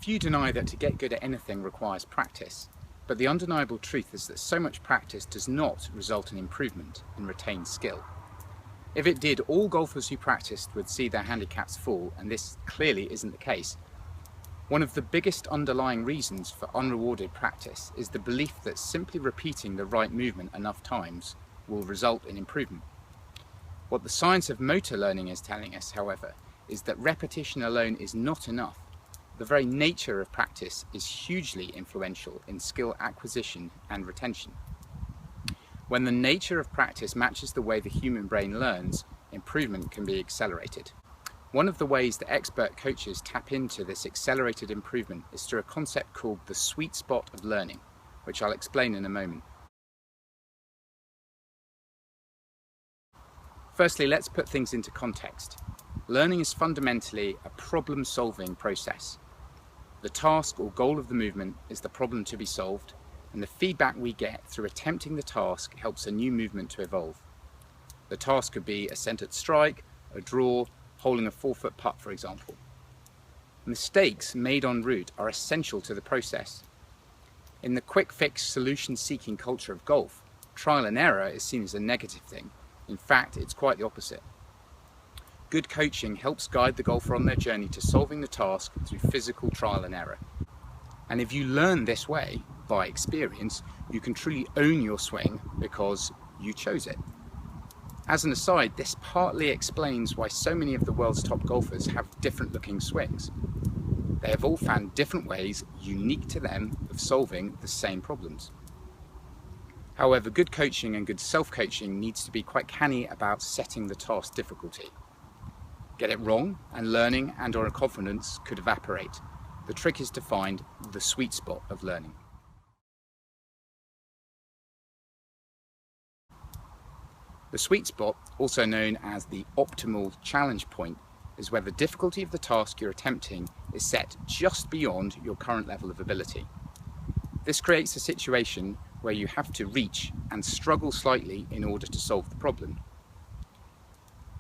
Few deny that to get good at anything requires practice, but the undeniable truth is that so much practice does not result in improvement in retained skill. If it did, all golfers who practiced would see their handicaps fall, and this clearly isn't the case. One of the biggest underlying reasons for unrewarded practice is the belief that simply repeating the right movement enough times will result in improvement. What the science of motor learning is telling us, however, is that repetition alone is not enough. The very nature of practice is hugely influential in skill acquisition and retention. When the nature of practice matches the way the human brain learns, improvement can be accelerated. One of the ways that expert coaches tap into this accelerated improvement is through a concept called the sweet spot of learning, which I'll explain in a moment. Firstly, let's put things into context. Learning is fundamentally a problem-solving process. The task or goal of the movement is the problem to be solved, and the feedback we get through attempting the task helps a new movement to evolve. The task could be a centered strike, a draw, holding a 4-foot putt, for example. Mistakes made en route are essential to the process. In the quick-fix, solution-seeking culture of golf, trial and error is seen as a negative thing. In fact, it's quite the opposite. Good coaching helps guide the golfer on their journey to solving the task through physical trial and error. And if you learn this way, by experience, you can truly own your swing because you chose it. As an aside, this partly explains why so many of the world's top golfers have different looking swings. They have all found different ways, unique to them, of solving the same problems. However, good coaching and good self-coaching needs to be quite canny about setting the task difficulty. Get it wrong and learning and/or confidence could evaporate. The trick is to find the sweet spot of learning. The sweet spot, also known as the optimal challenge point, is where the difficulty of the task you're attempting is set just beyond your current level of ability. This creates a situation where you have to reach and struggle slightly in order to solve the problem.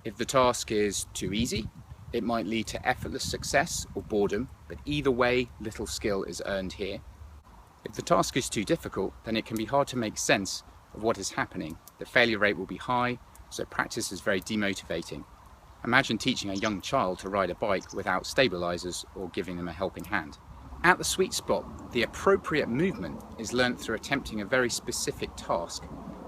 If the task is too easy, it might lead to effortless success or boredom, but either way, little skill is earned here. If the task is too difficult, then it can be hard to make sense of what is happening. The failure rate will be high, so practice is very demotivating. Imagine teaching a young child to ride a bike without stabilizers or giving them a helping hand. At the sweet spot, the appropriate movement is learnt through attempting a very specific task,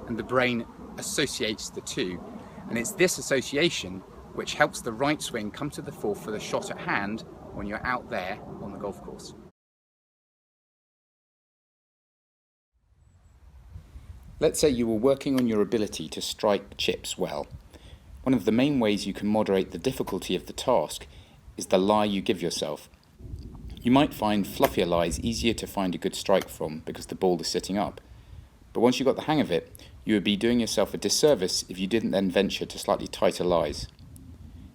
and the brain associates the two, and it's this association which helps the right swing come to the fore for the shot at hand when you're out there on the golf course. Let's say you were working on your ability to strike chips well. One of the main ways you can moderate the difficulty of the task is the lie you give yourself. You might find fluffier lies easier to find a good strike from because the ball is sitting up. But once you got the hang of it, you would be doing yourself a disservice if you didn't then venture to slightly tighter lies.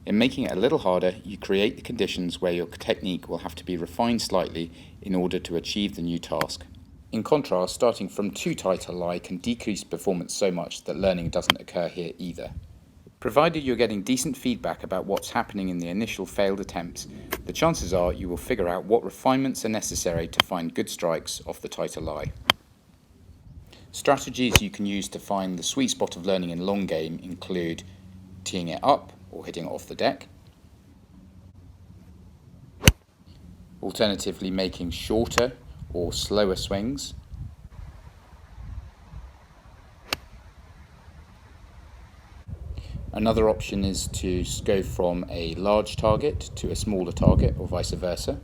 In making it a little harder, you create the conditions where your technique will have to be refined slightly in order to achieve the new task. In contrast, starting from too tight a lie can decrease performance so much that learning doesn't occur here either. Provided you're getting decent feedback about what's happening in the initial failed attempts, the chances are you will figure out what refinements are necessary to find good strikes off the tighter lie. Strategies you can use to find the sweet spot of learning in long game include teeing it up or hitting it off the deck, alternatively making shorter or slower swings, another option is to go from a large target to a smaller target or vice versa.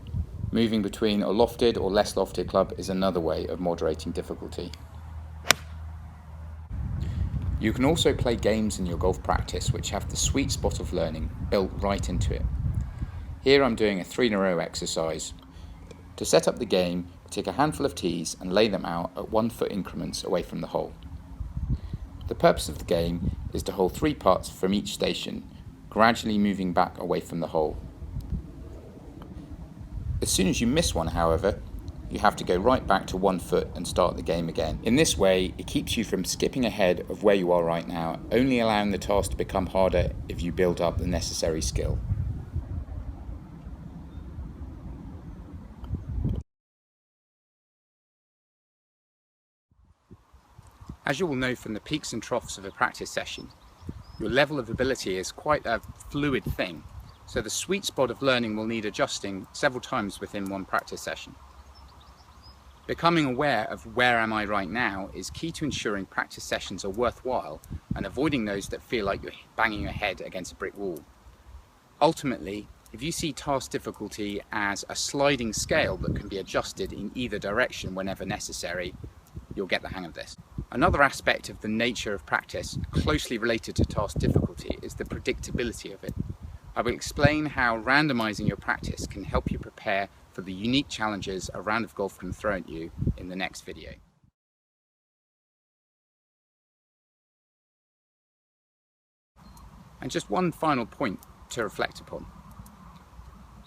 Moving between a lofted or less lofted club is another way of moderating difficulty. You can also play games in your golf practice which have the sweet spot of learning built right into it. Here I'm doing a 3-in-a-row exercise. To set up the game, take a handful of tees and lay them out at 1-foot increments away from the hole. The purpose of the game is to hold 3 putts from each station, gradually moving back away from the hole. As soon as you miss one, however, you have to go right back to 1 foot and start the game again. In this way, it keeps you from skipping ahead of where you are right now, only allowing the task to become harder if you build up the necessary skill. As you will know from the peaks and troughs of a practice session, your level of ability is quite a fluid thing, so the sweet spot of learning will need adjusting several times within one practice session. Becoming aware of where am I right now is key to ensuring practice sessions are worthwhile and avoiding those that feel like you're banging your head against a brick wall. Ultimately, if you see task difficulty as a sliding scale that can be adjusted in either direction whenever necessary, you'll get the hang of this. Another aspect of the nature of practice closely related to task difficulty is the predictability of it. I will explain how randomizing your practice can help you prepare for the unique challenges a round of golf can throw at you in the next video. And just one final point to reflect upon.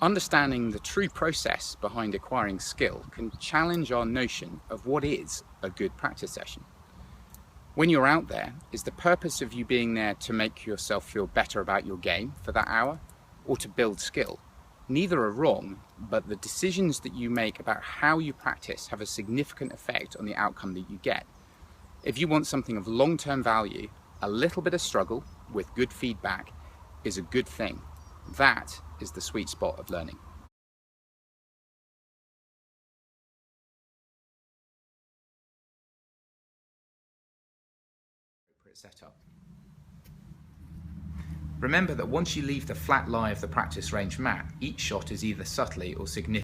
Understanding the true process behind acquiring skill can challenge our notion of what is a good practice session. When you're out there, is the purpose of you being there to make yourself feel better about your game for that hour, or to build skill? Neither are wrong, but the decisions that you make about how you practice have a significant effect on the outcome that you get. If you want something of long-term value, a little bit of struggle with good feedback is a good thing. That is the sweet spot of learning. Setup. Remember that once you leave the flat lie of the practice range mat, each shot is either subtly or significantly